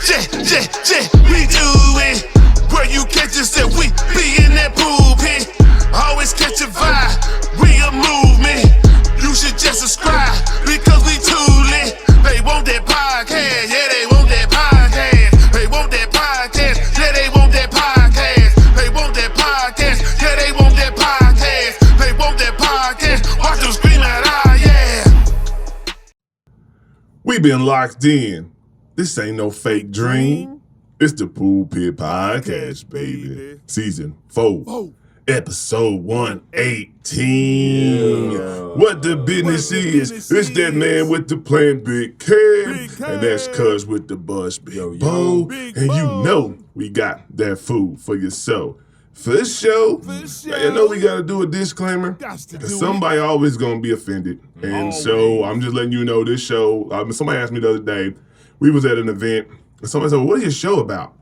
we do it. Where you catch us that we be in that pulpit. Always catch a vibe, we a movement. You should just subscribe because we too lit. They want that podcast, yeah, they want that podcast. They want that podcast, yeah, they want that podcast. They want that podcast, yeah, they want that podcast. They want that podcast, watch them scream out, ah, yeah. We been locked in. This ain't no fake dream. It's the Pulpit Podcast, baby. Season 4. Episode 118. What the business is, it's that man with the plan, Big Cam. And that's Cuz with the buzz, Big Bo. And you know we got that food for your soul. For this show, you know we gotta do a disclaimer. Cause somebody always gonna be offended. And so I'm just letting you know this show, somebody asked me the other day, we was at an event, and somebody said, well, what is your show about?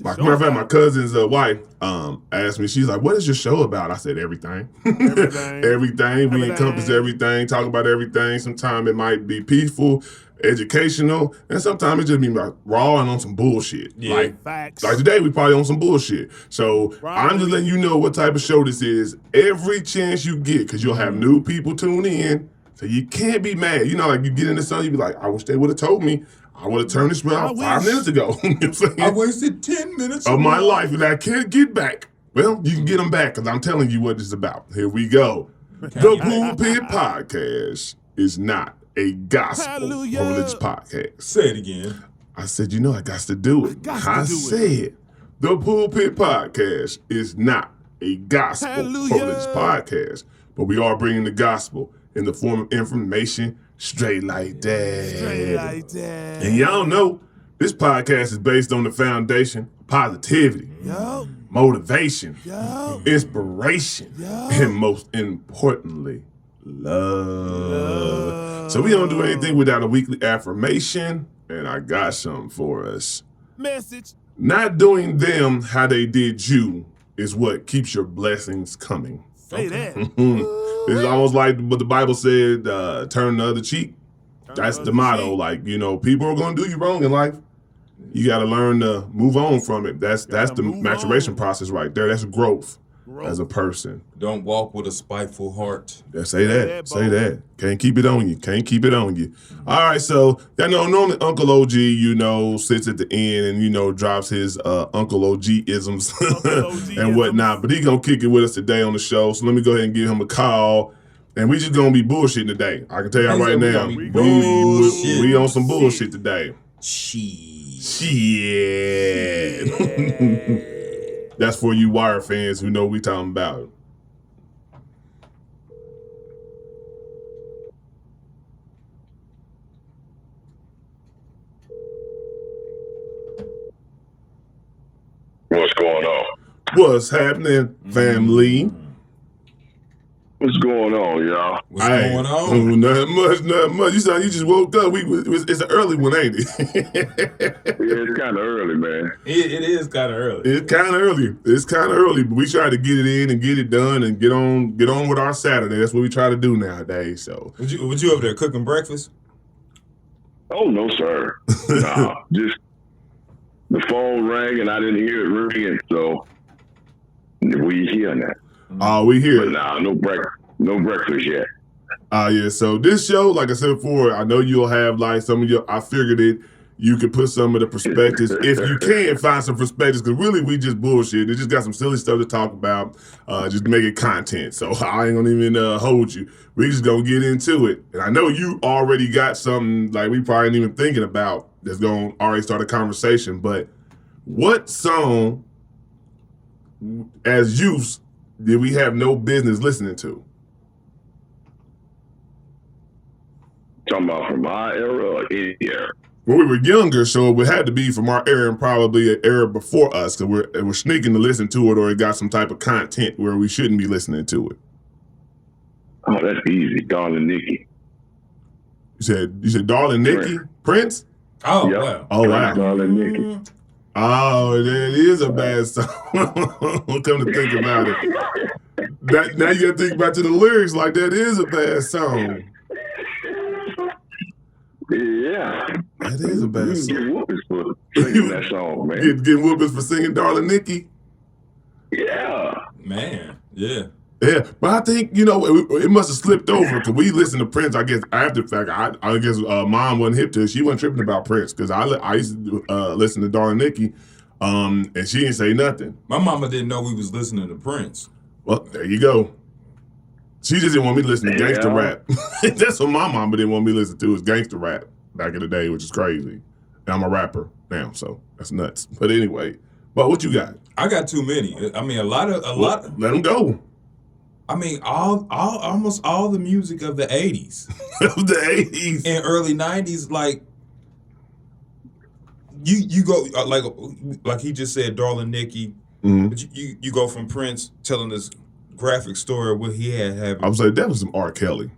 Matter of fact, my cousin's wife asked me, she's like, what is your show about? I said, everything. Everything. We encompass everything, talk about everything. Sometimes it might be peaceful, educational, and sometimes it just be like raw and on some bullshit. Yeah. Like today, we probably on some bullshit. So I'm just letting you know what type of show this is every chance you get, because you'll have new people tune in. So you can't be mad. You know, like you get into something, you be like, I wish they would have told me. I would have turned this around 5 minutes ago. You know what I'm saying? I wasted 10 minutes of my life and I can't get back. Well, you can get them back because I'm telling you what it's about. Here we go. The Pulpit Podcast is not a gospel religious podcast. Say it again. I said, you know, I got to do it. I said, the Pulpit Podcast is not a gospel religious podcast, but we are bringing the gospel in the form of information straight like that. And y'all know, this podcast is based on the foundation of positivity, motivation, inspiration, and most importantly, love. So we don't do anything without a weekly affirmation, and I got something for us. Message. Not doing them how they did you is what keeps your blessings coming. Say that. It's almost like what the Bible said, turn the other cheek. That's the motto. Like, you know, people are going to do you wrong in life. You got to learn to move on from it. That's the maturation process right there. That's growth as a person. Don't walk with a spiteful heart. Yeah, say that. Can't keep it on you. All right, so normally Uncle OG, you know, sits at the end and, you know, drops his Uncle OG-isms and whatnot. But he going to kick it with us today on the show. So let me go ahead and give him a call. And we just going to be bullshitting today. I can tell y'all right now. We on some bullshit today. Shit. That's for you Wire fans who know we talking about. What's going on? What's happening, family? What's going on, y'all? What's going on? Not much. You sound you just woke up. It's an early one, ain't it? Yeah, it's kind of early, man. It is kind of early. It's kind of early, but we try to get it in and get it done and get on with our Saturday. That's what we try to do nowadays. So, Was you over there cooking breakfast? Oh, no, sir. Nah, just the phone rang and I didn't hear it ringing, so we here now. Oh, we here. But nah, no breakfast yet. Yeah. So this show, like I said before, I know you'll have like some of your. I figured it. You could put some of the perspectives if you can find some perspectives, because really we just bullshit. It just got some silly stuff to talk about, just to make it content. So I ain't gonna even hold you. We just gonna get into it. And I know you already got something like we probably ain't even thinking about that's gonna already start a conversation. But what song, as youths, did we have no business listening to? Talking about from our era or any era? When we were younger, so it had to be from our era and probably an era before us, because we're sneaking to listen to it, or it got some type of content where we shouldn't be listening to it. Oh, that's easy. Darling Nikki. You said Darling Nikki? Prince? Oh, Yep. wow. Oh, wow. Darling Nikki. Oh, that is a bad song. Come to think about it. Now you got to think back to the lyrics like that is a bad song. Yeah. That is a bad You song. get whoopings for singing that song, man. Getting whoopings for singing Darling Nikki. Yeah. Man, yeah. Yeah, but I think, it must have slipped over because we listened to Prince, I guess, after the fact. I guess Mom wasn't hip to it. She wasn't tripping about Prince because I used to listen to Darling Nikki, and she didn't say nothing. My mama didn't know we was listening to Prince. Well, there you go. She just didn't want me to listen to gangster rap. That's what my mama didn't want me to listen to, is gangster rap back in the day, which is crazy. And I'm a rapper now, so that's nuts. But anyway, what you got? I got too many. I mean, a lot. Let them go. I mean, almost all the music of the 80s. Of the 80s. And early 90s, like, you go, like he just said, Darling Nikki, but you go from Prince telling this graphic story of what he had happened. I was like, that was some R. Kelly.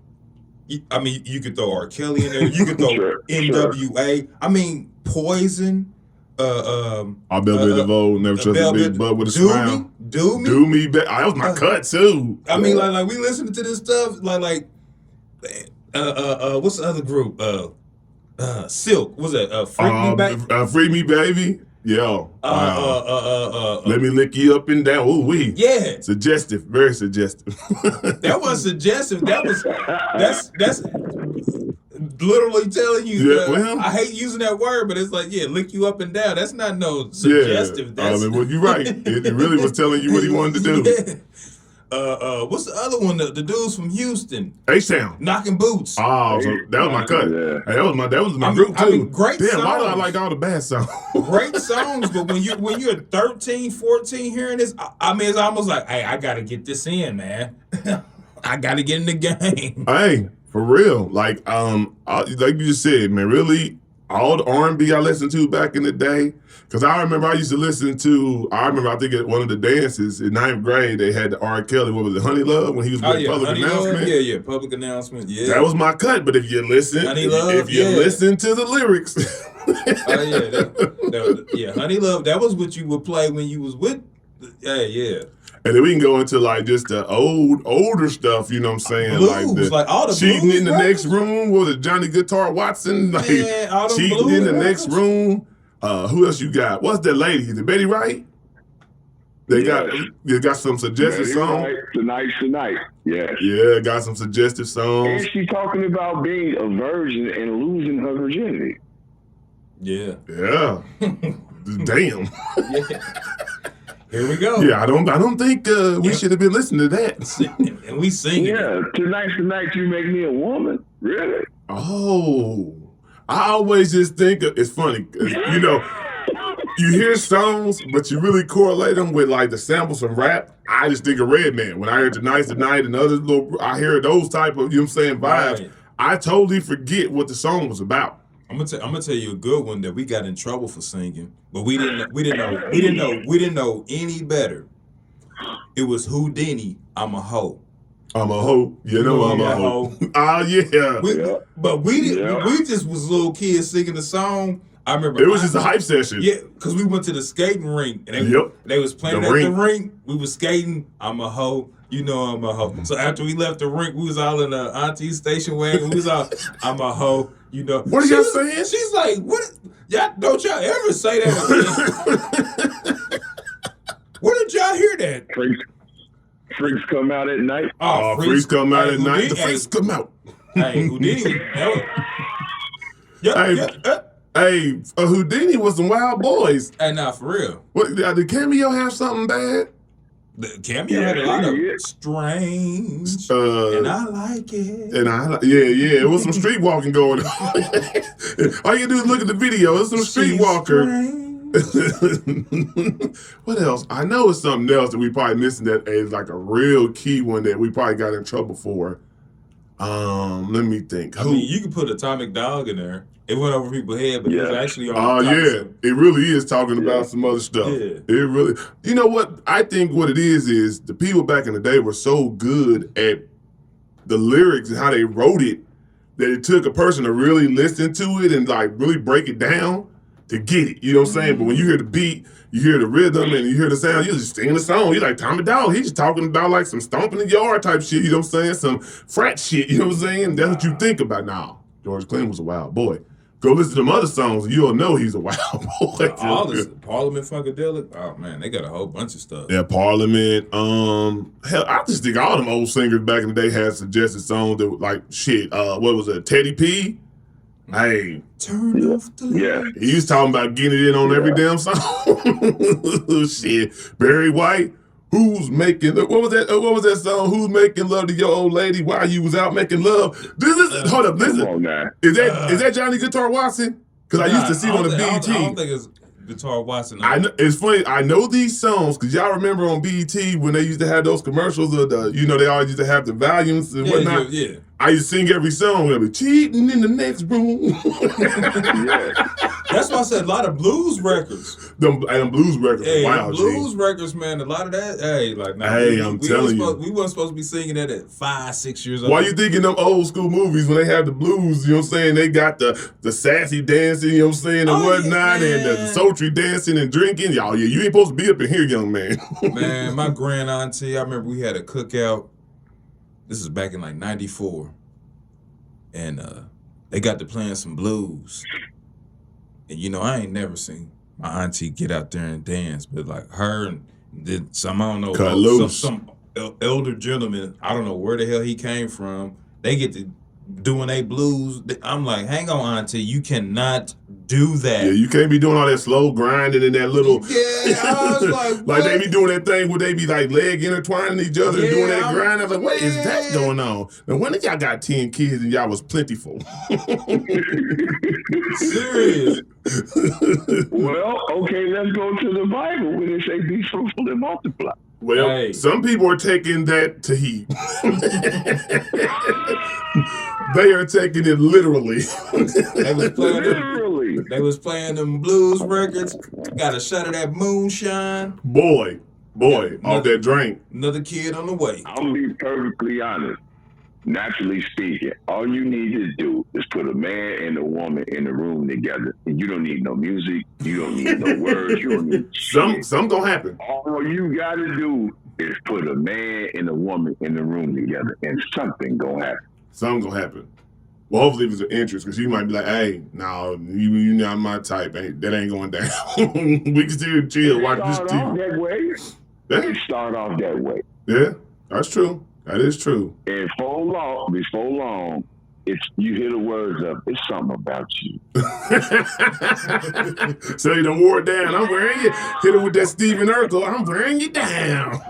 I mean, you could throw R. Kelly in there. You could throw NWA. I mean, Poison. I Velvet DeVoe, never trust a big butt with a smile. Do me, that was my cut too. I mean, like we listening to this stuff, like, what's the other group? Silk. What's that? Freak Me Baby. Free Me Baby. Yeah. Let me lick you up and down. Ooh wee. Yeah. Suggestive, very suggestive. That was suggestive. That's literally telling you. Yeah, well, I hate using that word, but it's like, yeah, lick you up and down. That's not no suggestive. Yeah. That's well, you're right. It really was telling you what he wanted to do. Yeah. What's the other one? The dudes from Houston. H-Town. Knocking Boots. Oh, so that was my cut. Yeah. Hey, that was my group too. I mean, great Damn, why do I songs. like all the bad songs? Great songs, but when you're 13, 14 hearing this, I mean, it's almost like, hey, I gotta get this in, man. I gotta get in the game. Hey, for real. Like you just said, man, really, all the R&B I listened to back in the day. Because I remember I used to listen to, I think at one of the dances in 9th grade, they had the R. Kelly, what was it, Honey Love, when he was with Public Honey Announcement? Love, yeah, public announcement, yeah. That was my cut, but if you listen, Honey Love, if you listen to the lyrics. Honey Love, that was what you would play when you was with, yeah. And then we can go into like just the older stuff, you know what I'm saying? Blues, like all the cheating blues in the next room. What was it, Johnny Guitar Watson? Like all them cheating blues in the records. next room. Who else you got? What's that lady? Is it Betty Wright? They got some suggestive songs. Tonight. Yes. Yeah, got some suggestive songs. And she's talking about being a virgin and losing her virginity. Yeah. Yeah. Damn. Yeah. Here we go. Yeah, I don't think we should have been listening to that. And we sing it. Yeah, tonight's the night you make me a woman. Really? Oh, I always just think it's funny, 'cause, you hear songs, but you really correlate them with like the samples from rap. I just think of Redman. When I hear Tonight's the Night and other I hear those type of, vibes. Right. I totally forget what the song was about. I'm gonna tell you a good one that we got in trouble for singing, but we didn't know any better. It was Houdini, I'm a Hoe. I'm a hoe, I'm a hoe. Ah, yeah. But we just was little kids singing the song. I remember It was just a hype session. Yeah, because we went to the skating rink and they was playing at the rink. We was skating. I'm a hoe. I'm a hoe. So after we left the rink, we was all in the auntie station wagon. We was all, I'm a hoe. What are y'all saying? She's like, what? Don't y'all ever say that again. Where did y'all hear that? Freaks come out at night. Oh, freaks come out at night. The freaks come out. Hey, Houdini. Houdini was some wild boys. Hey, nah, for real. What, did Cameo have something bad? The Cameo had a lot of strange, and I like it. It was some street walking going on. All you do is look at the video. It's some streetwalker. What else? I know it's something else that we probably missing that is like a real key one that we probably got in trouble for. Let me think. I mean, you can put Atomic Dog in there. It went over people's head, but it was actually on. Oh yeah, it really is talking about some other stuff. Yeah. It really. You know what? I think what it is the people back in the day were so good at the lyrics and how they wrote it that it took a person to really listen to it and like really break it down to get it. You know what I'm saying? But when you hear the beat, you hear the rhythm, and you hear the sound, you just sing the song. You're like, Tommy Dog, he's just talking about like some stomping the yard type shit, you know what I'm saying? Some frat shit, you know what I'm saying? That's what you think about now. George Clinton was a wild boy. Go listen to them other songs, and you'll know he's a wild boy. All this Parliament Funkadelic. Oh man, they got a whole bunch of stuff. Yeah, Parliament. Hell, I just think all them old singers back in the day had suggested songs that were like shit. What was it? Teddy P. Hey, turn off the light. Yeah, he was talking about getting it in on every damn song. Shit, Barry White. Who's making what was that song? Who's making love to your old lady while you was out making love? Hold up, listen. Is that Johnny Guitar Watson? Because I used to see it on the BET. I don't think it's Guitar Watson. I know, it's funny. I know these songs because y'all remember on BET when they used to have those commercials of the, they always used to have the volumes and whatnot. Yeah. I used to sing every song. I'd be cheating in the next room. That's why I said a lot of blues records. Them blues records. Hey, wow, blues records, man. A lot of that. Hey, like now. I'm telling you, we weren't supposed to be singing that at 5-6 years old. Why you thinking them old school movies when they have the blues? You know what I'm saying? They got the sassy dancing. You know what I'm saying, and whatnot, and the sultry dancing and drinking. Y'all, you ain't supposed to be up in here, young man. Man, my grand auntie. I remember we had a cookout. This is back in like '94, and they got to playing some blues. And I ain't never seen my auntie get out there and dance, but like her and then some, I don't know, some elder gentleman, I don't know where the hell he came from. They get to doing they blues. I'm like, hang on, auntie, you cannot do that. Yeah, you can't be doing all that slow grinding and that little. Yeah, I was like, like they be doing that thing where they be like leg intertwining each other and doing that grind. I was like, what is that going on? Now, when y'all got 10 kids and y'all was plentiful? Serious. Well, okay, let's go to the Bible where they say be fruitful and multiply. Well, some people are taking that to heat. They are taking it literally. They was playing them blues records. Got a shot of that moonshine. Boy, off that drink. Another kid on the way. I'll be perfectly honest. Naturally speaking, all you need to do is put a man and a woman in a room together, and you don't need no music, you don't need no words, you don't need some gonna happen. All you gotta do is put a man and a woman in the room together, and something gonna happen. Something gonna happen. Well, hopefully it was an interest, because you might be like, hey, no, you not my type. That ain't going down. We can still chill, watch this TV. They start off that way. Yeah, that's true. That is true. And before long, if you hear the words of, it's something about you. So you done wore it down. I'm wearing you. Hit it with that Stephen Urkel. I'm wearing you down.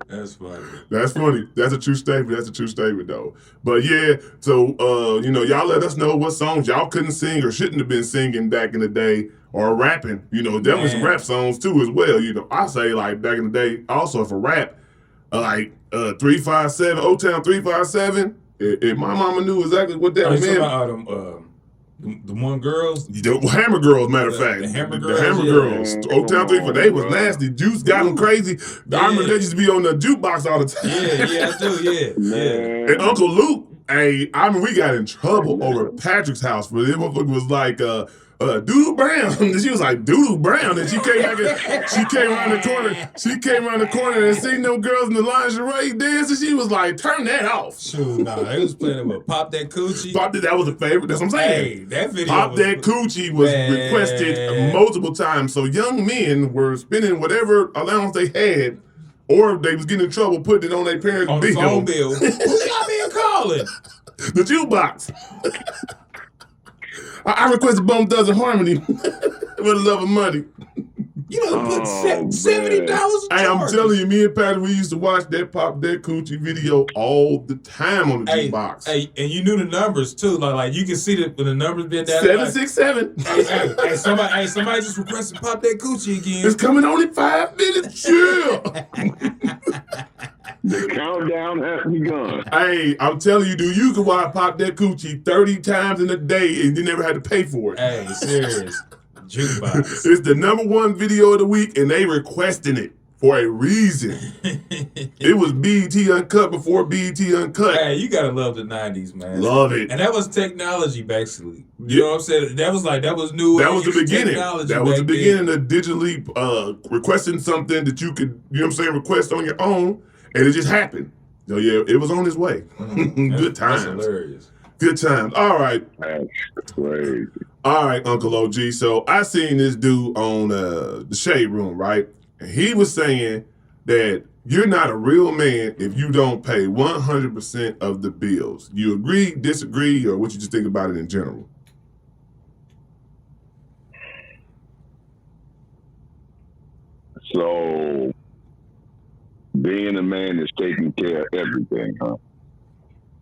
That's funny. That's funny. That's a true statement, though. But yeah, so, y'all let us know what songs y'all couldn't sing or shouldn't have been singing back in the day. Or rapping, there was some rap songs too as well. I say like back in the day, also for rap, like 357, O Town 357. If my mama knew exactly what that meant. The one girls? The Hammer Girls, matter of fact. The Hammer Girls. O Town 357. They was nasty. Juice got them crazy. I remember they used to be on the jukebox all the time. Yeah, I do, yeah. And Uncle Luke, I remember we got in trouble over at Patrick's house for it. Motherfucker was like, Doodle Brown. And she was like, Doodle Brown. And she came around the corner and seen them girls in the lingerie dance. And she was like, turn that off. Shoot, they was playing with Pop That Coochie. That was a favorite. That's what I'm saying. Hey, that video That Coochie was requested multiple times. So young men were spending whatever allowance they had, or they was getting in trouble putting it on their parents' on the phone bill. Who y'all been calling? The jukebox. I requested Bone Thugs Harmony for the love of money. You done put $70. Hey, I'm telling you, me and Patty, we used to watch that Pop That Coochie video all the time on the jukebox. Hey, and you knew the numbers too. Like you can see that when the numbers been down. 767. Hey, somebody just requested Pop That Coochie again. It's coming on in 5 minutes. Chill. The countdown has begun. Hey, I'm telling you, dude, you can watch Pop That Coochie 30 times in a day and you never had to pay for it. Hey, serious. Jukebox. It's the #1 video of the week, and they requesting it for a reason. It was BET Uncut before BET Uncut. Hey, you gotta love the 90s, man. Love it. And that was technology, basically. You know what I'm saying? That was new. That was the beginning. That was the beginning of digitally requesting something that you could, request on your own, and it just happened. So yeah, it was on its way. Good times. That's hilarious. Good times. All right. That's crazy. All right, Uncle OG. So I seen this dude on the Shade Room, right? And he was saying that you're not a real man if you don't pay 100% of the bills. You agree, disagree, or what you just think about it in general? So, being a man is taking care of everything, huh?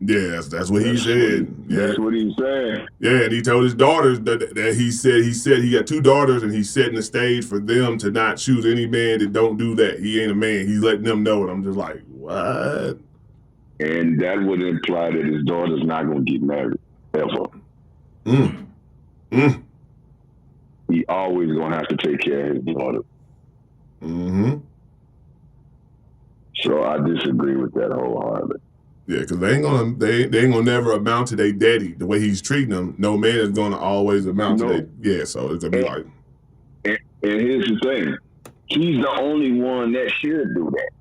Yeah, that's what he said. That's what he said. Yeah, and he told his daughters that he said he got 2 daughters, and he's setting the stage for them to not choose any man that don't do that. He ain't a man. He's letting them know it. I'm just like, what? And that would imply that his daughter's not going to get married ever. He always going to have to take care of his daughter. Mm-hmm. So I disagree with that wholeheartedly. Yeah, because they ain't gonna never amount to their daddy the way he's treating them. No man is gonna always amount to their. Yeah, so it's gonna be like. And here's the thing, he's the only one that should do that,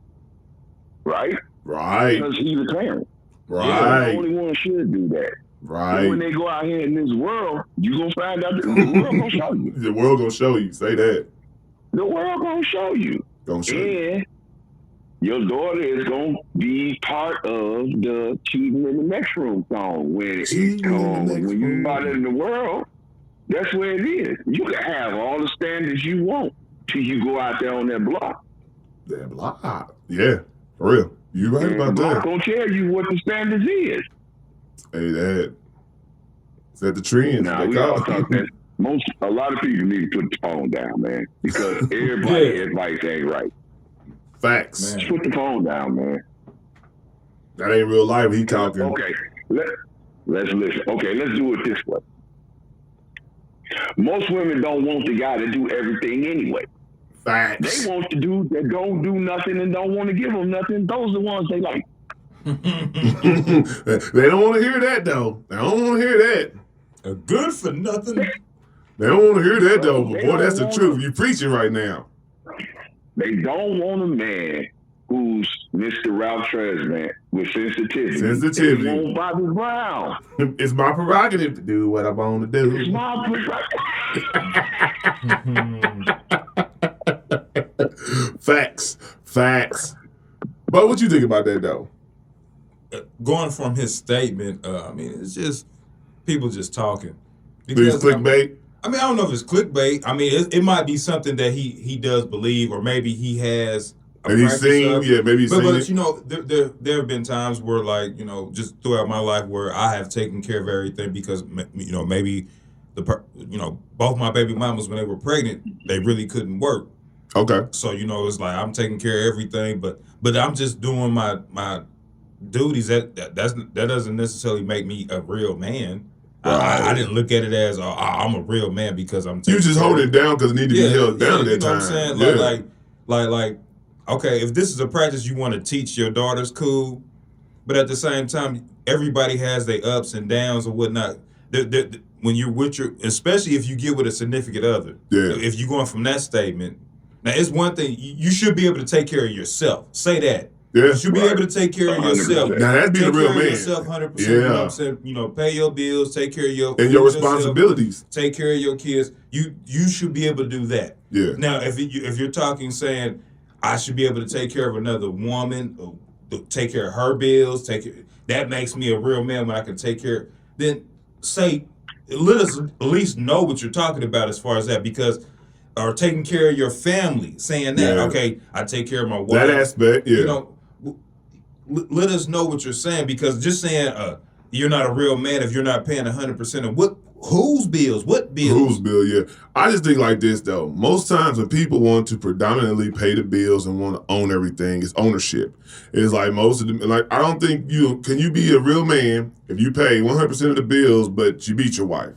right? Right. Because he's a parent. Right. Yeah, the only one should do that. Right. And when they go out here in this world, you gonna find out that the world gonna show you. The world gonna show you. Say that. The world gonna show you. Gonna show you. And your daughter is going to be part of the Cheating in the Next Room song when it comes. When you're out in the world, that's where it is. You can have all the standards you want till you go out there on that block. That block. Yeah, for real. You right and about the block that. gonna tell you what the standards is. Hey, that. Set the trends. Now, we all talk that. A lot of people need to put the phone down, man, because everybody's advice ain't right. Facts. Man. Just put the phone down, man. That ain't real life. He talking. Okay, let's listen. Okay, let's do it this way. Most women don't want the guy to do everything anyway. Facts. They want the dude that don't do nothing and don't want to give them nothing. Those are the ones they like. They don't want to hear that, though. They don't want to hear that. A good for nothing. They don't want to hear that, though. But boy, that's the truth. You preaching right now. They don't want a man who's Mr. Ralph Tresvant with sensitivity. Sensitivity. They want Bobby Brown. It's my prerogative to do what I want to do. It's my prerogative. Facts. But what you think about that, though? Going from his statement, I mean, it's just people just talking. Because clickbait? I mean, I don't know if it's clickbait. I mean, it might be something that he does believe, or maybe he has. And he's seen, maybe he's seen it. But you know, there have been times where, like, you know, just throughout my life where I have taken care of everything because, you know, maybe both my baby mamas when they were pregnant, they really couldn't work. Okay. So, you know, it's like I'm taking care of everything, but I'm just doing my duties. That doesn't necessarily make me a real man. Right. I didn't look at it as I'm a real man because I'm. You just hold it down because it need to be held down at that time. What I'm saying? Like, okay, if this is a practice you want to teach your daughters, cool. But at the same time, everybody has their ups and downs or whatnot. When you're with especially if you get with a significant other. Yeah. If you're going from that statement, now it's one thing you should be able to take care of yourself. Say that. Yeah. You should be able to take care of yourself. Now that's being a real man. Take care of yourself 100%. Yeah. You know what I'm saying? You know, pay your bills, take care of your and your responsibilities. Yourself, take care of your kids. You should be able to do that. Yeah. Now, if you're talking saying I should be able to take care of another woman, take care of her bills, that makes me a real man when I can take care. Then let us at least know what you're talking about as far as that, because. Or taking care of your family, saying that, okay, I take care of my wife. That aspect, yeah. You know, let us know what you're saying, because just saying you're not a real man if you're not paying 100% of whose bills, what bills? Whose bill, yeah. I just think like this, though. Most times when people want to predominantly pay the bills and want to own everything, it's ownership. It's like most of them, like, I don't think can you be a real man if you pay 100% of the bills, but you beat your wife?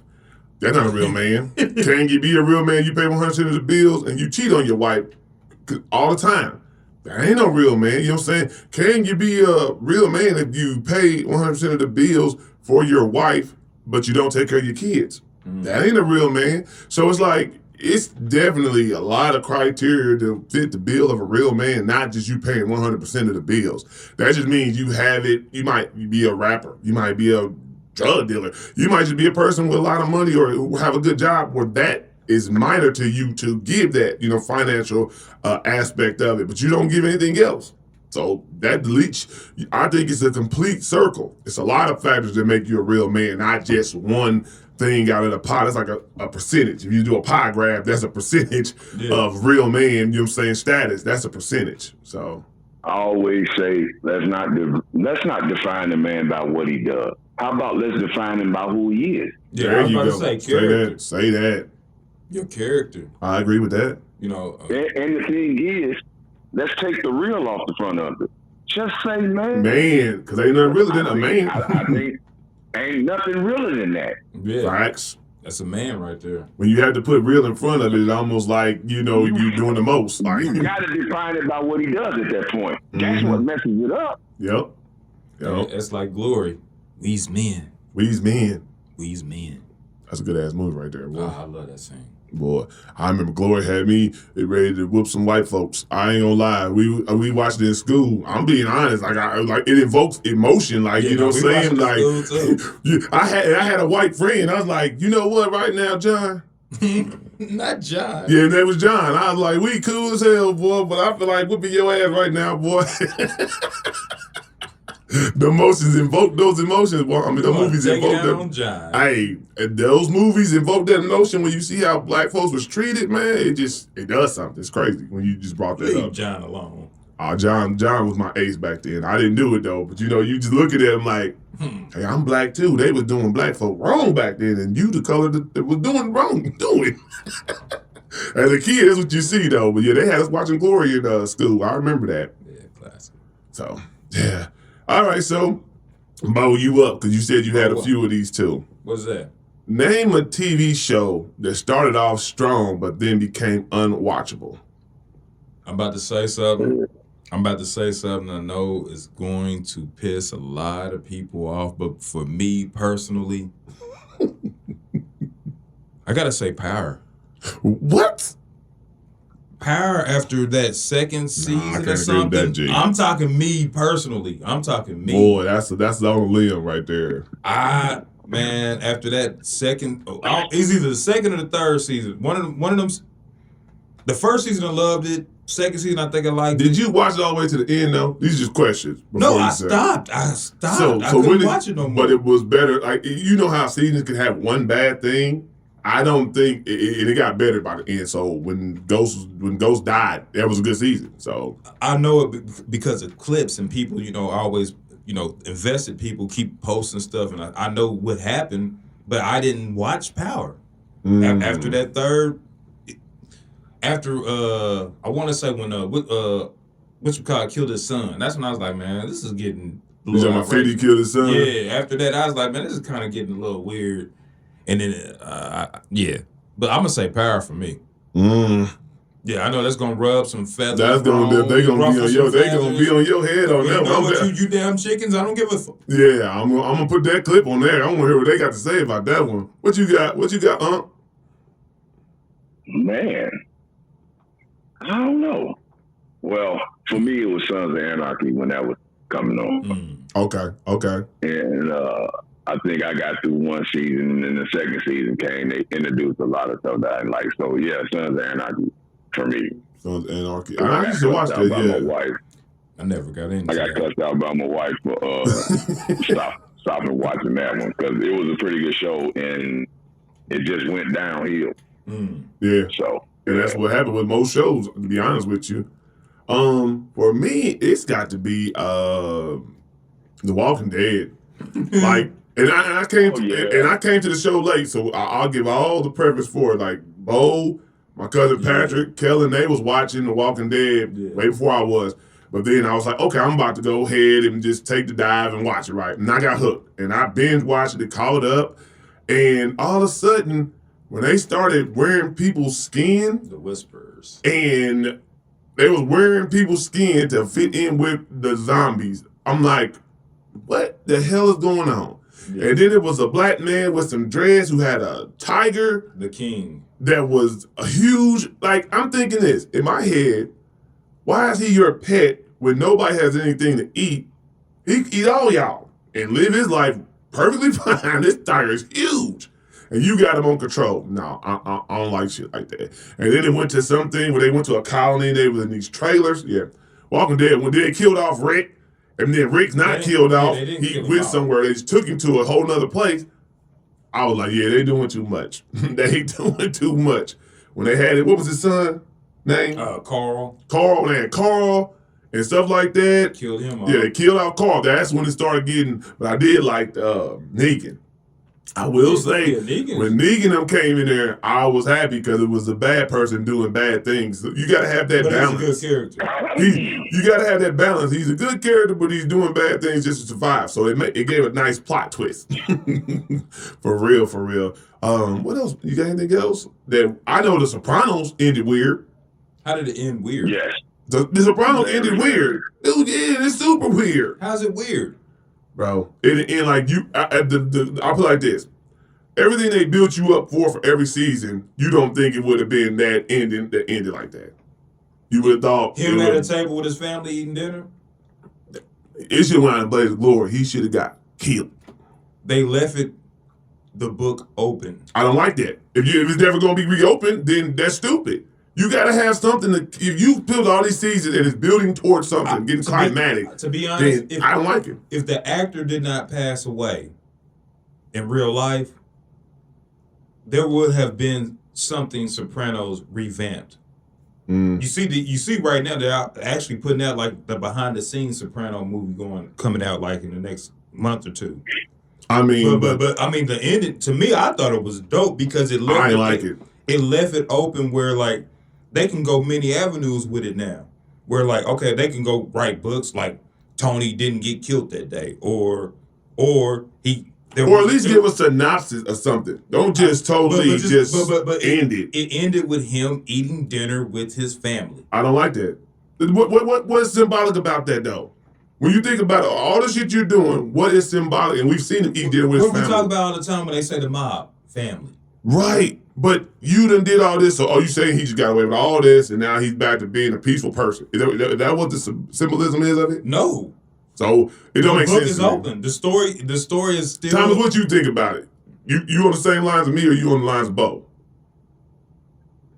That's not a real man. Can you be a real man? You pay 100% of the bills and you cheat on your wife all the time. That ain't no real man. You know what I'm saying? Can you be a real man if you pay 100% of the bills for your wife, but you don't take care of your kids? That ain't a real man. So it's like, it's definitely a lot of criteria to fit the bill of a real man, not just you paying 100% of the bills. That just means you have it. You might be a rapper. You might be a drug dealer. You might just be a person with a lot of money or who have a good job where that is minor to you to give that, financial aspect of it, but you don't give anything else. So that deletes, I think it's a complete circle. It's a lot of factors that make you a real man, not just one thing out of the pot. It's like a percentage. If you do a pie graph, that's a percentage of real man, you know what I'm saying, status. That's a percentage. So I always say, let's not define a man by what he does. How about let's define him by who he is? Yeah, there I was you about go. to say character. Say that. Your character. I agree with that. And the thing is, let's take the real off the front of it. Just say man. Man, because ain't nothing realer than a man. I think ain't nothing realer than that. Yeah. Facts. That's a man right there. When you have to put real in front of it, it's almost like, you doing the most. Like, you got to define it by what he does at that point. That's what messes it up. Yep. It's like Glory. We's men. We's men. We's men. That's a good ass movie right there, boy. Oh, I love that scene. Boy, I remember Glory had me ready to whoop some white folks. I ain't gonna lie. We watched it in school. I'm being honest. Like it evokes emotion. Like you know what I'm saying. Like I had a white friend. I was like, you know what? Right now, John. Not John. Yeah, that was John. I was like, we cool as hell, boy. But I feel like whooping your ass right now, boy. The emotions invoke those emotions. Well, I mean, the movies invoke them. Hey, those movies invoke that emotion when you see how black folks was treated, man. It does something. It's crazy when you just brought that Leave up. John alone. John was my ace back then. I didn't do it though, but you just look at him like, hey, I'm black too. They was doing black folk wrong back then, and you the color that was doing wrong, doing. As a kid, that's what you see though. But yeah, they had us watching Glory in school. I remember that. Yeah, classic. So yeah. All right, so bow you up because you said you had a few of these too. What's that? Name a TV show that started off strong but then became unwatchable. I'm about to say something I know is going to piss a lot of people off, but for me personally, I gotta say Power. What? Power after that second season or something. I'm talking me personally. I'm talking me. Boy, that's the only limb right there. Man, after that second, it's either the second or the third season. One of them. The first season I loved it. Second season I think I liked it. Did you watch it all the way to the end though? These are just questions. No, I stopped. So I couldn't watch it no more. But it was better. Like you know how seasons can have one bad thing. I don't think it got better by the end. So when Ghost died, that was a good season. So I know it because of clips and people, always, invested people keep posting stuff, and I know what happened, but I didn't watch Power after that third. After I want to say when what you call killed his son. That's when I was like, man, this is getting. You talking about 50 killed his son? Yeah. After that, I was like, man, this is kind of getting a little weird. And then, but I'm gonna say Power for me. Yeah, I know that's gonna rub some feathers. They're gonna be on your head on that. Know what you damn chickens? I don't give a fuck. Yeah, I'm gonna put that clip on there. I want to hear what they got to say about that one. What you got? Man, I don't know. Well, for me, it was Sons of Anarchy when that was coming on. Okay. And I think I got through one season, and then the second season came. They introduced a lot of stuff that I didn't like. So yeah, Sons of Anarchy for me. Sons of Anarchy. I used to watch that. My wife. I never got into. I got cussed out by my wife for stopping watching that one because it was a pretty good show and it just went downhill. Yeah. So and that's what happened with most shows. To be honest with you, for me, it's got to be The Walking Dead. Like. And I came to the show late, so I'll give all the preface for it. Like Bo, my cousin Patrick, Kellen, they was watching The Walking Dead way before I was. But then I was like, okay, I'm about to go ahead and just take the dive and watch it, right? And I got hooked. And I binge watched it, caught up. And all of a sudden, when they started wearing people's skin. The Whisperers. And they was wearing people's skin to fit in with the zombies. I'm like, what the hell is going on? Yeah. And then it was a black man with some dreads who had a tiger. The king. That was a huge, like, I'm thinking this, in my head, why is he your pet when nobody has anything to eat? He can eat all y'all and live his life perfectly fine. This tiger is huge. And you got him on control. No, I don't like shit like that. And then it went to something where they went to a colony. They was in these trailers. Yeah. Walking Dead, when they killed off Rick, and then Rick's not killed off, he went somewhere. They just took him to a whole nother place. I was like, yeah, they doing too much. They doing too much. When they had it, what was his son name? Carl. Carl and stuff like that. Killed him off. Yeah, they killed out Carl. That's when it started getting, but I did like Negan. I will say, when Negan them came in there, I was happy because it was a bad person doing bad things. So you got to have that balance. He's a good character. You got to have that balance. He's a good character, but he's doing bad things just to survive. So it gave a nice plot twist. For real, for real. What else? You got anything else? That I know The Sopranos ended weird. How did it end weird? Yes. The Sopranos ended weird. Dude, yeah, it's super weird. How's it weird? Bro, it like you. I'll put it like this: everything they built you up for every season, you don't think it would have been that ending that ended like that. You would have thought him at a table with his family eating dinner. It should have went out in blaze of glory. He should have got killed. They left the book open. I don't like that. If it's never going to be reopened, then that's stupid. You got to have something if you build all these seasons and it's building towards something, getting climatic. To be honest, I don't like it. If the actor did not pass away in real life, there would have been something Sopranos revamped. You see right now they're actually putting out like the behind the scenes Soprano movie coming out like in the next month or two. I mean, but I mean the ending to me, I thought it was dope because it left it left it open where like they can go many avenues with it now. Where like, okay, they can go write books like Tony didn't get killed that day, or at least give a synopsis or something. Don't just totally end it. It ended with him eating dinner with his family. I don't like that. What's symbolic about that though? When you think about it, all the shit you're doing, what is symbolic? And we've seen him eat dinner with his family. We talk about all the time when they say the mob family. Right. But you done did all this, so are you saying he just got away with all this and now he's back to being a peaceful person? Is that what the symbolism is of it? No. So it don't make sense. The book is open. The story is still. Thomas, what you think about it? You on the same lines as me, or you on the lines of Bo?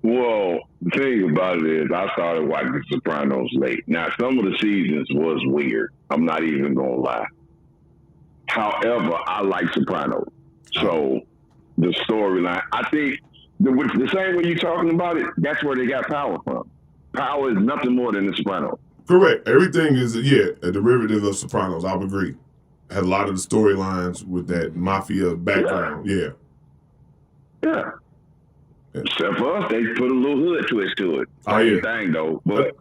Well, the thing about it is, I started watching The Sopranos late. Now, some of the seasons was weird. I'm not even gonna lie. However, I like Sopranos, so the storyline. I think the same way you're talking about it, that's where they got power from. Power is nothing more than The Sopranos. Correct. Everything is, a derivative of Sopranos. I would agree. Had a lot of the storylines with that mafia background. Yeah. Except for us, they put a little hood twist to it. Same thing, though. But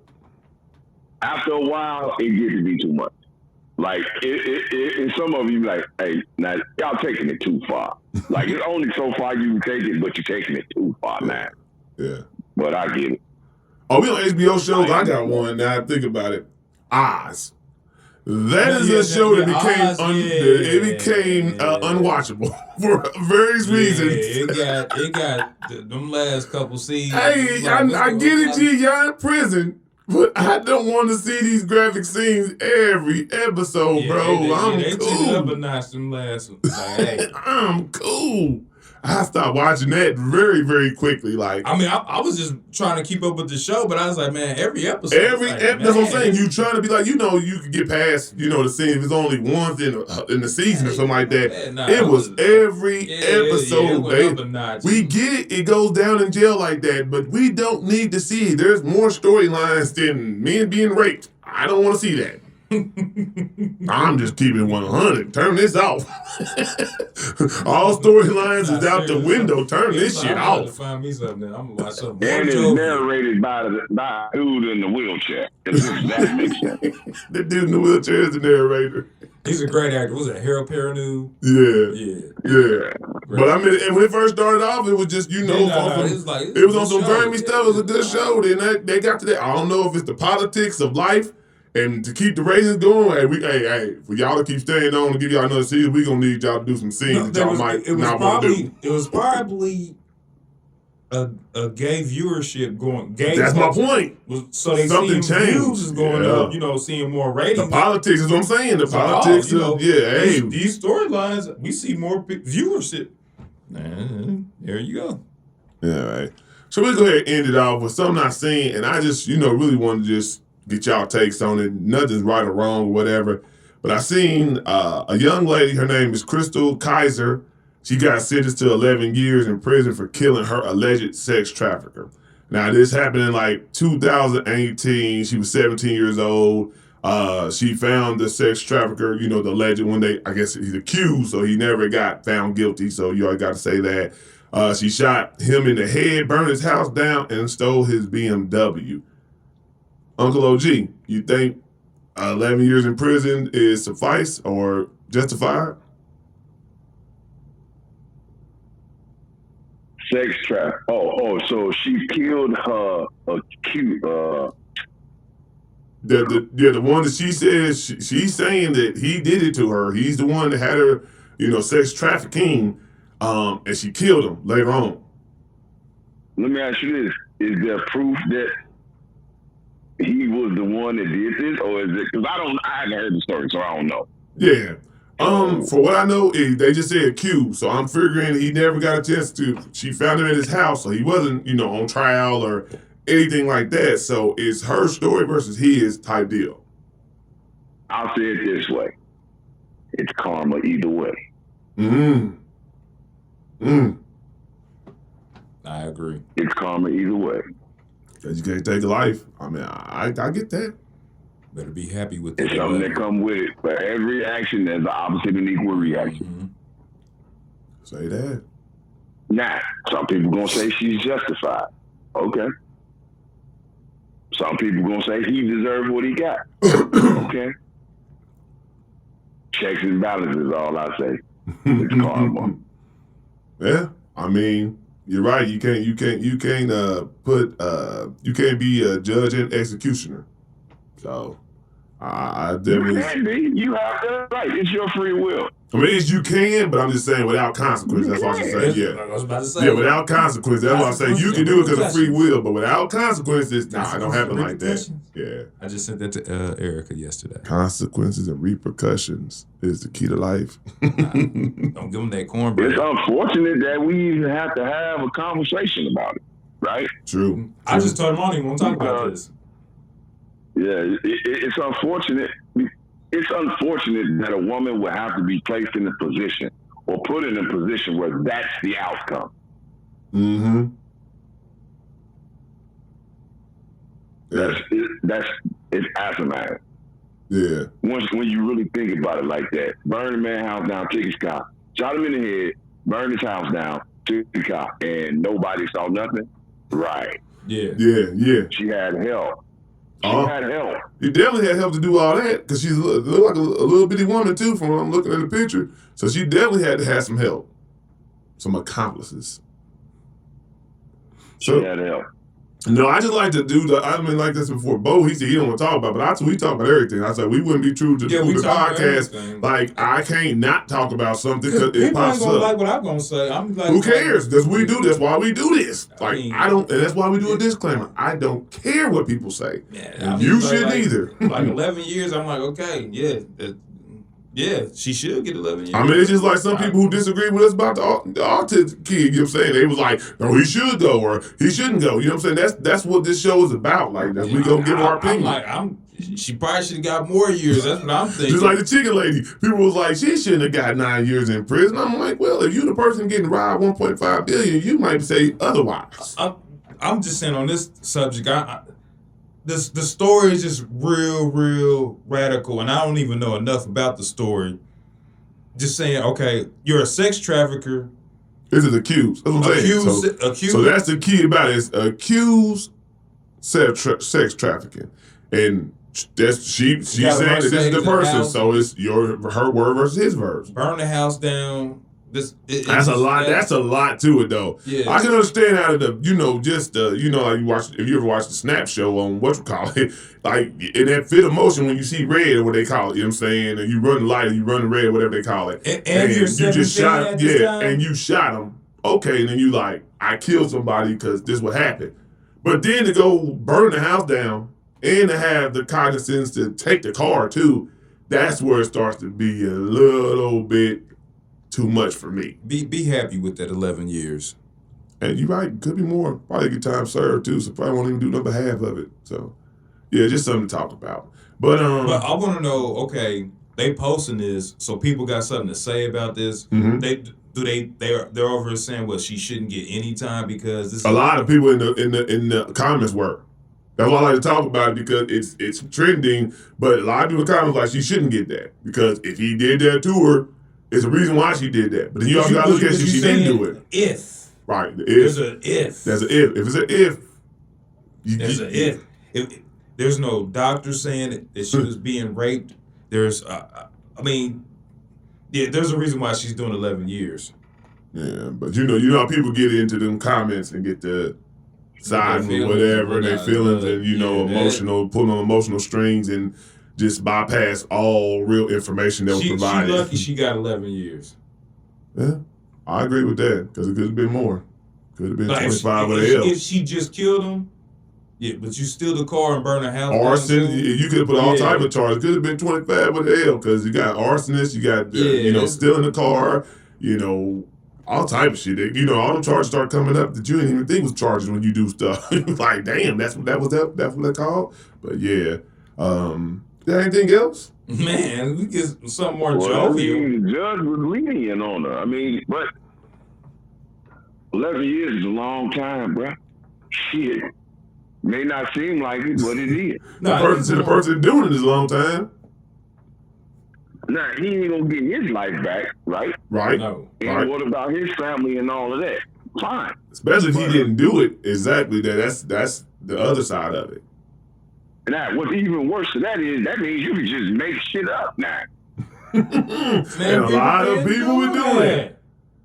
after a while, it gets to be too much. Like, and some of you like, hey, now, y'all taking it too far. Like, it's only so far you can take it, but you're taking it too far now. Yeah. But I get it. Oh, we on HBO shows. I got one now. I think about it. Oz. That is a show that became unwatchable for various reasons. It got them last couple seasons. Hey, I get it, G. Y'all in prison, but I don't want to see these graphic scenes every episode, bro. I'm they cool. took it up a notch them last ones. Like, hey. I'm cool. I stopped watching that very, very quickly. Like, I mean, I was just trying to keep up with the show, but I was like, man, every episode. That's what I'm saying. You trying to be like, you can get past, the scene if it's only once in the season or something like that. It was every episode, baby. We get it. It goes down in jail like that, but we don't need to see it. There's more storylines than men being raped. I don't want to see that. I'm just keeping 100. Turn this off. All storylines is out the window. Turn this shit off. To find me something. I'm gonna watch something. And it's narrated by a dude in the wheelchair. That makes sense. The dude in the wheelchair is the narrator. He's a great actor. Was it Harold Perrineau? Yeah. But I mean, and when it first started off, it was just it was on some grimy stuff. It was a good show. Then they got to that. I don't know if it's the politics of life And to keep the ratings going, hey, for y'all to keep staying on to give y'all another season, we gonna need y'all to do some scenes that y'all might not want to do. It was probably a gay viewership going. That's my point. So they Something seeing changed. views is going up. Seeing more ratings. The politics is what I'm saying. The politics, these storylines, we see more viewership. There you go. Yeah, right. So we'll go ahead and end it off with something I seen, and I just, really wanted to just get y'all takes on it. Nothing's right or wrong or whatever. But I seen a young lady, her name is Crystal Kaiser. She got sentenced to 11 years in prison for killing her alleged sex trafficker. Now, this happened in like 2018. She was 17 years old. She found the sex trafficker, the alleged one. I guess he's accused, so he never got found guilty. So you already got to say that. She shot him in the head, burned his house down, and stole his BMW. Uncle OG, you think 11 years in prison is suffice or justified? Sex trap. So she killed her acute. The one that she says she's saying that he did it to her. He's the one that had her, sex trafficking, and she killed him later on. Let me ask you this: is there proof that he was the one that did this, or is it? Because I haven't heard the story, so I don't know. Yeah. For what I know, they just said accused, so I'm figuring he never got a chance to. She found him at his house, so he wasn't, on trial or anything like that. So it's her story versus his type deal. I'll say it this way: it's karma either way. I agree. It's karma either way. Because you can't take a life. I mean, I get that. Better be happy with It's something that come with it. For every action, there's an opposite and equal reaction. Say that. Now, some people gonna say she's justified. Okay. Some people gonna say he deserved what he got. Okay. Checks and balances, all I say. It's karma. Yeah, I mean, you're right. You can't be a judge and executioner. So I definitely. You can be. You have that right. It's your free will. I mean, you can, but I'm just saying without consequence. That's what I say. Yeah. I was about to say. Yeah, without consequence. That's why I say you can do it because of free will, but without consequences, it don't happen like that. Yeah. I just sent that to Erica yesterday. Consequences and repercussions is the key to life. Don't give them that cornbread. It's unfortunate that we even have to have a conversation about it, right? True. I just told him I don't even want to talk about this. Yeah, it's unfortunate. It's unfortunate that a woman would have to be placed in a position or put in a position where that's the outcome. It's asinine. Yeah. When you really think about it like that, burn the man's house down, take his car, shot him in the head, burn his house down, took the car, and nobody saw nothing. Right. Yeah. She had help. She had help. You definitely had help to do all that because she looked like a little bitty woman too from what I'm looking at the picture. So she definitely had to have some help, some accomplices. She had help. No, I just like to do like this before. Bo, he said he don't want to talk about, but we talk about everything. I said we wouldn't be true to the podcast. Like I can't not talk about something because it pops up. People ain't gonna like what I'm gonna say. I'm like, who cares? That's what we do. That's why we do this. I don't, and that's why we do a disclaimer. I don't care what people say. Yeah, you shouldn't either. Like 11 years, I'm like, okay, yeah, she should get 11 years. I mean, it's just like some people who disagree with us about the autistic kid. You know what I'm saying? They was like, no, he should go or he shouldn't go. You know what I'm saying? That's what this show is about. Like, we gonna give our opinion. She probably should have got more years. That's what I'm thinking. Just like the chicken lady. People was like, she shouldn't have got 9 years in prison. I'm like, well, if you the person getting robbed $1.5 billion, you might say otherwise. I'm just saying on this subject, the story is just real radical, and I don't even know enough about the story. Just saying, okay, you're a sex trafficker. This is accused. That's what I'm saying. Accused. So that's the key about it. It's accused sex trafficking, and she's saying that this is the person. So it's her word versus his word. Burn the house down, That's a lot. That's a lot to it, though. Yeah. I can understand how the like if you ever watch the Snap show on whatchamacallit, like in that fit of motion when you see red or what they call it, you know what I'm saying, and you run the light, or you run the red, whatever they call it, and you're you just shot, at this time? and you shot him. Okay, and then you like, I killed somebody because this what happened. But then to go burn the house down and to have the cognizance to take the car too, that's where it starts to be a little bit too much for me. Be happy with that 11 years. And you're right, could be more. Probably get time served too, so probably won't even do another half of it. So, yeah, just something to talk about. But I want to know, okay, they posting this, so people got something to say about this. Mm-hmm. They're over here saying, well, she shouldn't get any time because this. A lot of people in the comments were. That's why I like to talk about it, because it's trending. But a lot of people in the comments like she shouldn't get that, because if he did that to her, it's a reason why she did that. But then you also got to look at she didn't do it. If. Right. There's an if. There's an if. If it's an if. There's an if. If. There's no doctor saying that she was being raped. There's, there's a reason why she's doing 11 years. Yeah, but you know how people get into them comments and get the side or whatever, and their feelings, and emotional, pulling on emotional strings, and just bypass all real information that was provided. She's lucky she got 11 years. Yeah, I agree with that, because it could have been more. Could have been 25 with a L. If she just killed him, yeah, but you steal the car and burn the house. Arson, you could have put all type of charges. Could have been 25 with a L, because you got arsonist, you got stealing the car, all type of shit. All them charges start coming up that you didn't even think was charges when you do stuff. Like, damn, that's what they called. But yeah, there anything else? Man, we get something more jovial. jovial. The judge was lenient on her. But 11 years is a long time, bro. Shit. May not seem like it, but it is. The person doing it is a long time. Now, he ain't gonna get his life back, right? Right. No. And what about his family and all of that? Fine. Especially if he didn't do it exactly. That's the other side of it. Now, what's even worse than that means you can just make shit up now. And a lot of people were doing it.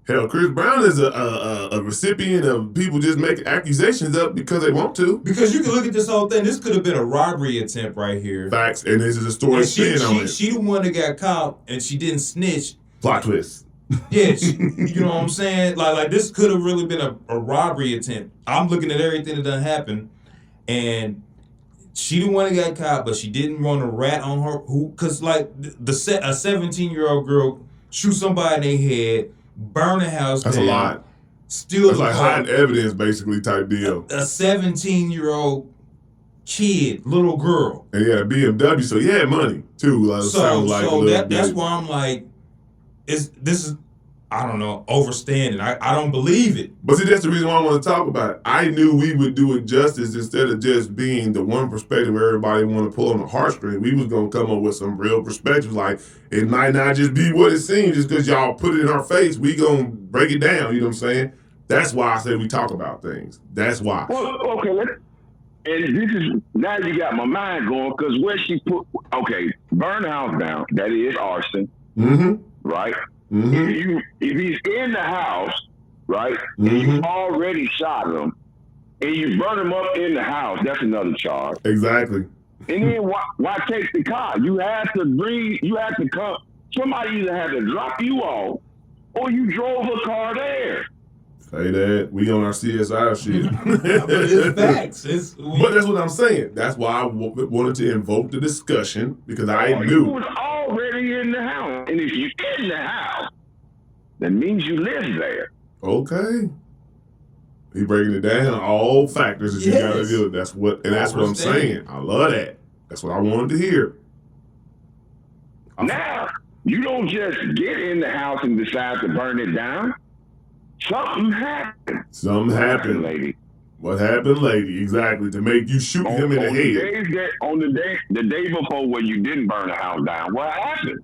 Hell, Chris Brown is a recipient of people just making accusations up because they want to. Because you can look at this whole thing. This could have been a robbery attempt right here. Facts, and this is a story spin on it. She the one that got caught, and she didn't snitch. Plot twist. Yeah, you know what I'm saying? Like this could have really been a robbery attempt. I'm looking at everything that done happened, and she the one that got caught, but she didn't want to rat on her. Because like a 17-year-old girl shoot somebody in their head, burn a house That's down, a lot. Steal That's the like car. hiding evidence, basically, type deal. A 17-year-old kid, little girl. And he had a BMW, so he had money too. That's why I'm like, this is I don't know, overstanding. I don't believe it. But see, that's the reason why I want to talk about it. I knew we would do it justice instead of just being the one perspective where everybody want to pull on the heartstring. We was going to come up with some real perspectives. Like, it might not just be what it seems just because y'all put it in our face. We going to break it down, you know what I'm saying? That's why I said we talk about things. That's why. Well, okay, and this is, now you got my mind going, because where she put, burn the house down, that is arson, right? Mm-hmm. If he's in the house, right, and you already shot him, and you burn him up in the house, that's another charge. Exactly. And then why take the car? You have to come, somebody either had to drop you off, or you drove a car there. Say that. We on our CSI shit. But it's facts. But that's what I'm saying. That's why I wanted to invoke the discussion, because I knew. You was already in the house. And if you're in the house, that means you live there. Okay. He breaking it down, all factors that you gotta do. That's what I'm saying. I love that. That's what I wanted to hear. Now, you don't just get in the house and decide to burn it down. Something happened, lady. What happened, lady? Exactly, to make you shoot him in the head. On the day before when you didn't burn the house down, what happened?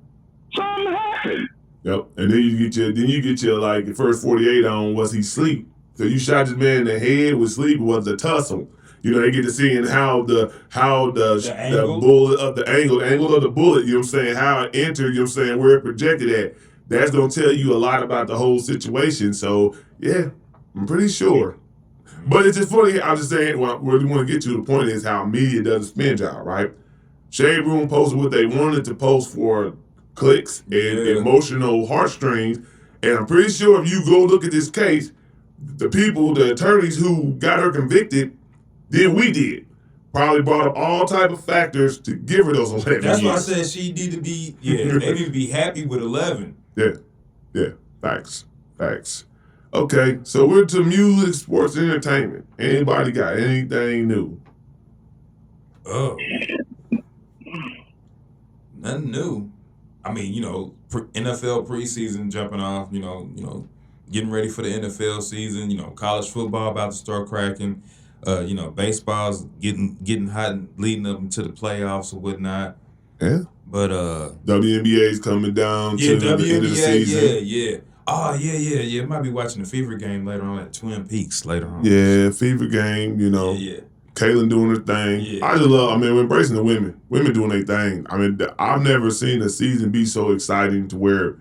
Something happened. Yep, and then you get your like the first 48 on was he sleep. So you shot this man in the head with sleep. It was a tussle. They get to seeing how the bullet of the angle of the bullet. You know what I'm saying? How it entered. You know what I'm saying? Where it projected at. that's gonna tell you a lot about the whole situation. So yeah, I'm pretty sure. But it's just funny. I was just saying, what I really want to get to the point is how media does a spin job, right? Shade Room posted what they wanted to post for clicks and emotional heartstrings. And I'm pretty sure if you go look at this case, the attorneys who got her convicted, did we did. Probably brought up all type of factors to give her those 11 That's years. why I said she need to be, they need to be happy with 11. Yeah, facts. Okay, so we're to music, sports, entertainment. Anybody got anything new? Oh. Nothing new. I mean, NFL preseason jumping off, getting ready for the NFL season, college football about to start cracking, baseball's getting hot and leading up into the playoffs or whatnot. Yeah. But WNBA's coming down to the end of the season. Yeah. Oh, yeah. Might be watching the Fever game later on at Twin Peaks later on. Yeah, Fever game, Yeah. Kaylin doing her thing. Yeah. I just love, we're embracing the women. Women doing their thing. I've never seen a season be so exciting to where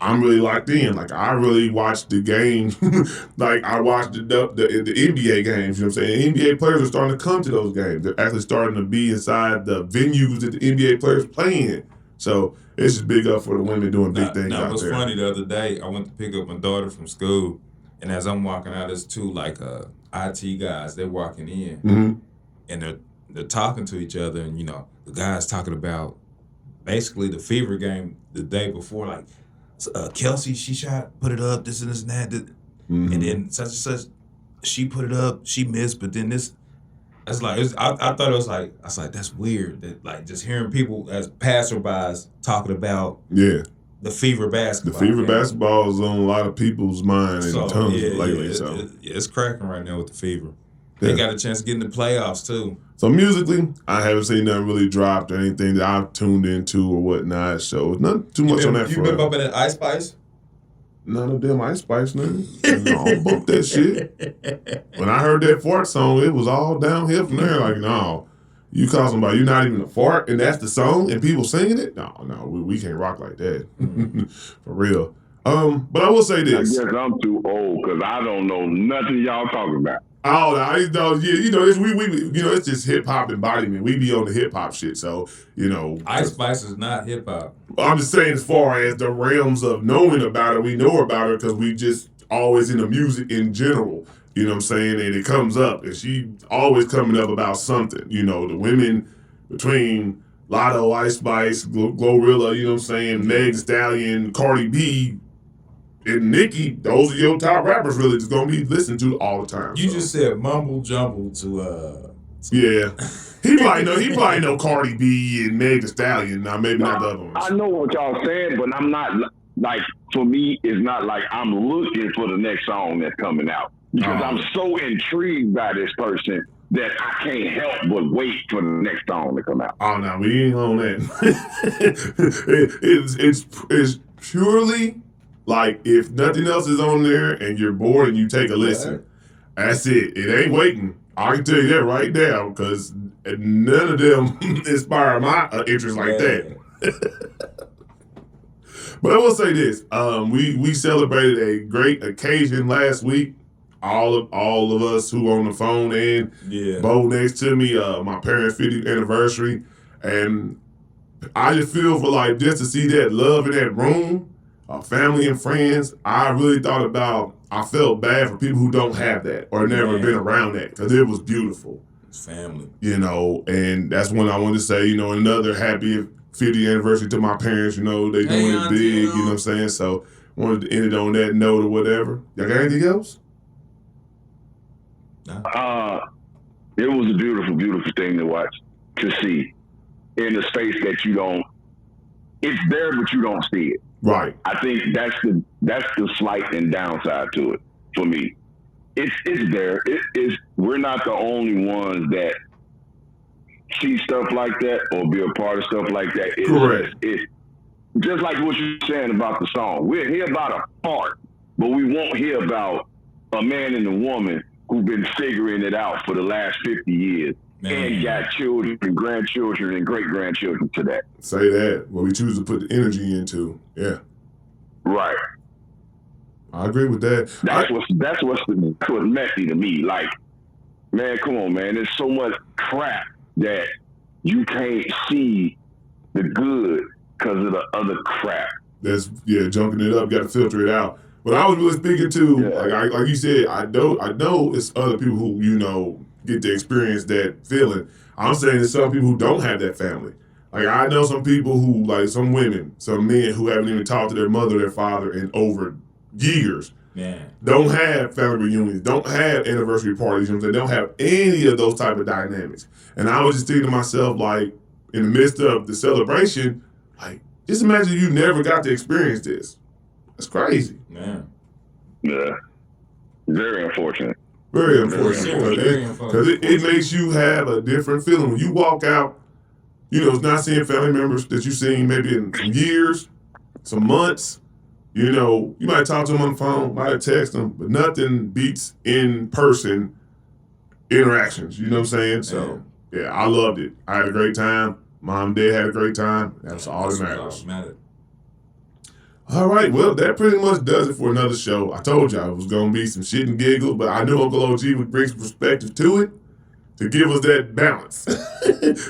I'm really locked in. Like, I really watched the game. Like, I watched the NBA games, you know what I'm saying? NBA players are starting to come to those games. They're actually starting to be inside the venues that the NBA players play in. So, it's just big up for the women doing big things out there. It was funny the other day. I went to pick up my daughter from school, and as I'm walking out, there's two, IT guys. They're walking in, and they're talking to each other, and, the guy's talking about basically the Fever game the day before, like, Kelsey, she shot, put it up, this and this and that. And then such and such, she put it up, she missed, but then this, that's like, I thought it was like, I was like, that's weird. That, like, just hearing people as passerbys talking about the Fever basketball. The Fever basketball is on a lot of people's mind and tongues lately. It's cracking right now with the Fever. They got a chance to get in the playoffs, too. So musically, I haven't seen nothing really dropped or anything that I've tuned into or whatnot. So not too much on that front. You been bumping that Ice Spice? None of them Ice Spice, nothing. I bump that shit. When I heard that fart song, it was all downhill from there. Like, no, you call somebody, you're not even a fart, and that's the song, and people singing it? No, we can't rock like that. For real. But I will say this. I guess I'm too old because I don't know nothing y'all talking about. Oh, I know, it's just hip hop embodiment. We be on the hip hop shit, so Ice Spice is not hip hop. I'm just saying, as far as the realms of knowing about it, we know about her because we just always in the music in general. You know what I'm saying? And it comes up, and she always coming up about something. The women between Lotto, Ice Spice, Glorilla, you know what I'm saying, Meg Thee Stallion, Cardi B, and Nicki, those are your top rappers really just gonna be listened to all the time. You just said mumble jumble to yeah. He probably know Cardi B and Meg Thee Stallion. Now maybe not the other ones. I know what y'all saying, but I'm not like, for me, it's not like I'm looking for the next song that's coming out. Because I'm so intrigued by this person that I can't help but wait for the next song to come out. Oh no, we ain't on that. It's purely like, if nothing else is on there and you're bored and you take a listen, that's it. It ain't waiting. I can tell you that right now, because none of them inspire my interest like that. But I will say this: we celebrated a great occasion last week. All of us who on the phone and Bo next to me, my parents' 50th anniversary, and I just feel for just to see that love in that room. Family and friends, I really I felt bad for people who don't have that or never been around that, because it was beautiful. It's family. And that's when I wanted to say, another happy 50th anniversary to my parents. They doing it big, you know what I'm saying? So wanted to end it on that note or whatever. Y'all got anything else? It was a beautiful, beautiful thing to watch, to see in a space that it's there, but you don't see it. Right. I think that's the slight and downside to it for me. It's there. We're not the only ones that see stuff like that or be a part of stuff like that. Correct. It's just like what you're saying about the song. We'll hear about a part, but we won't hear about a man and a woman who've been figuring it out for the last 50 years. And got children, grandchildren, and great-grandchildren to that. Say that. What we choose to put the energy into. Yeah. Right. I agree with that. That's what's messy to me. Like, man, come on, man. There's so much crap that you can't see the good because of the other crap. That's junking it up. Got to filter it out. But I was really speaking to, like you said, I know it's other people who get to experience that feeling. I'm saying there's some people who don't have that family. Like I know some people who, like some women, some men who haven't even talked to their mother, their father in over years. Man. Don't have family reunions, don't have anniversary parties, they don't have any of those type of dynamics. And I was just thinking to myself, like, in the midst of the celebration, like, just imagine you never got to experience this. That's crazy. Man. Yeah. Very unfortunate. Very unfortunate. Because it makes you have a different feeling. When you walk out, it's not seeing family members that you've seen maybe in some years, some months. You might talk to them on the phone, might text them, but nothing beats in-person interactions. You know what I'm saying? So, yeah, I loved it. I had a great time. Mom and Dad had a great time. That's all that matters. All right, well, that pretty much does it for another show. I told y'all it was going to be some shit and giggles, but I knew Uncle OG would bring some perspective to it to give us that balance.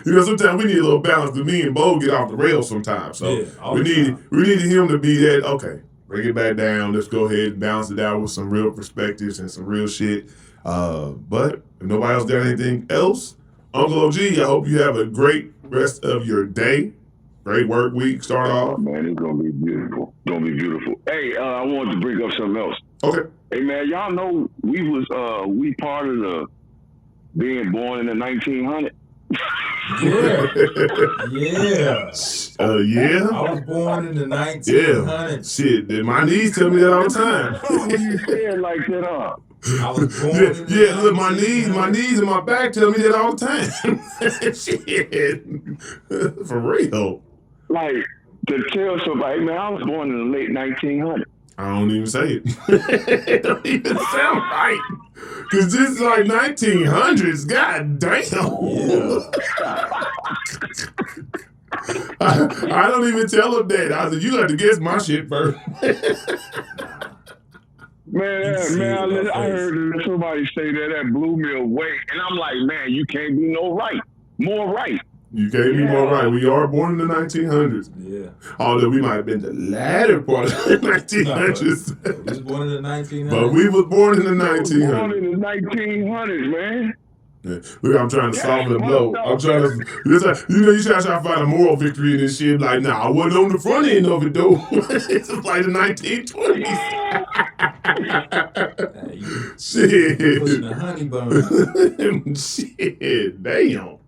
Sometimes we need a little balance, but me and Bo get off the rails sometimes. So we needed him to be that, okay, bring it back down. Let's go ahead and balance it out with some real perspectives and some real shit. But if nobody else got anything else, Uncle OG, I hope you have a great rest of your day. Great work week. Start off. Man, it's going to be beautiful. Hey, I wanted to bring up something else. Okay. Hey, man, y'all know we part of the being born in the 1900s. Yeah. I was born in the 1900s. Yeah. Shit, my knees tell me that all the time. When you say it like that, I was born look, my knees and my back tell me that all the time. Shit. For real. Like, to tell somebody, man, I was born in the late 1900s. I don't even say it. It don't even sound right. Because this is like 1900s. God damn. Yeah. I don't even tell them that. I said, you have to guess my shit first. Man, I heard somebody say that blew me away. And I'm like, man, you can't be more right. You can't be more right. We are born in the 1900s. Yeah. Although we might have been the latter part of the 1900s. We was born in the 1900s. But we was born in the 1900s. Born in the 1900s, man. Yeah. Look, I'm trying to soften the blow. I'm trying to, you try to find a moral victory in this shit. Like, nah, I wasn't on the front end of it, though. It's like the 1920s. Shit. Pushing the honey bun. Shit, damn.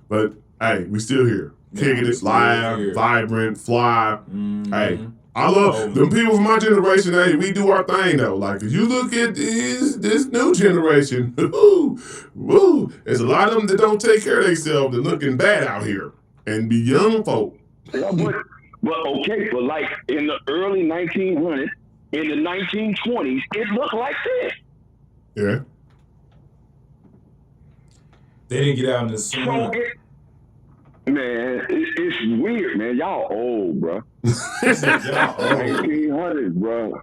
But, hey, we still here. Kicking it, live, vibrant, fly. Mm-hmm. Hey, I love them people from my generation. Hey, we do our thing though. Like if you look at this new generation, there's a lot of them that don't take care of themselves. They're looking bad out here, and be young folk. But like in the early 1900s, in the 1920s, it looked like this. Yeah. They didn't get out in the sun. Man, it's weird, man. Y'all old, bro. Y'all old. 1900s, bro.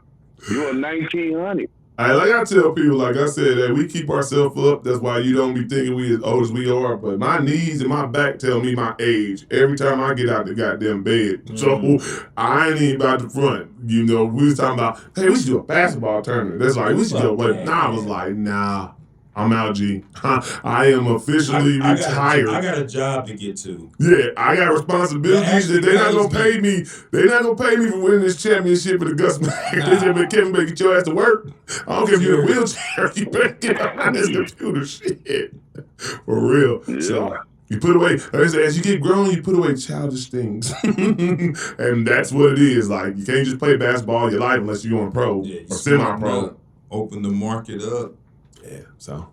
You're 1900. Like I tell people, like I said, that we keep ourselves up. That's why you don't be thinking we as old as we are. But my knees and my back tell me my age every time I get out the goddamn bed. Mm-hmm. So I ain't even about the front. We was talking about, hey, we should do a basketball tournament. That's like, we should do it. Nah, I was like, nah. I'm out, G. I am officially retired. I got a job to get to. Yeah, I got responsibilities that they're not gonna pay me. They're not gonna pay me for winning this championship with the Gus Mack. They said, Kevin, better get your ass to work. I don't care if you're in a wheelchair. You better get behind this computer shit. For real. Yeah. So you put away, as you get grown, you put away childish things. And that's what it is. Like, you can't just play basketball all your life unless you're on a pro or semi-pro. Open the market up. Yeah, so.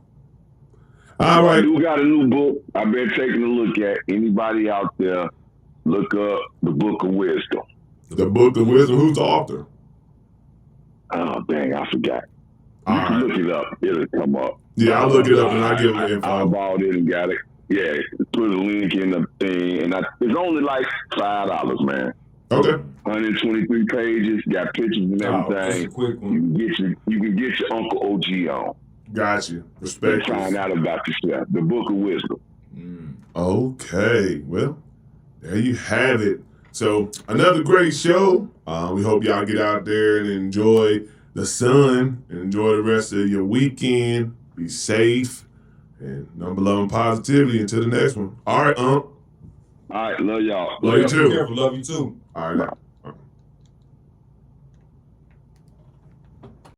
All right. We got a new book I've been taking a look at. Anybody out there, look up The Book of Wisdom. The Book of Wisdom? Who's the author? Oh, dang, I forgot. You can look it up. It'll come up. Yeah, I'll look it up and I'll give it info. I bought it and got it. Yeah, put a link in the thing. And it's only like $5, man. Okay. 123 pages, got pictures and everything. That's a quick one. You can get your Uncle OG on. Got you. Respect. Find out about yourself. The Book of Wisdom. Okay. Well, there you have it. So another great show. We hope y'all get out there and enjoy the sun and enjoy the rest of your weekend. Be safe and number love and positivity until the next one. All right, All right, love y'all. Love you too. Be careful. Love you too. All right.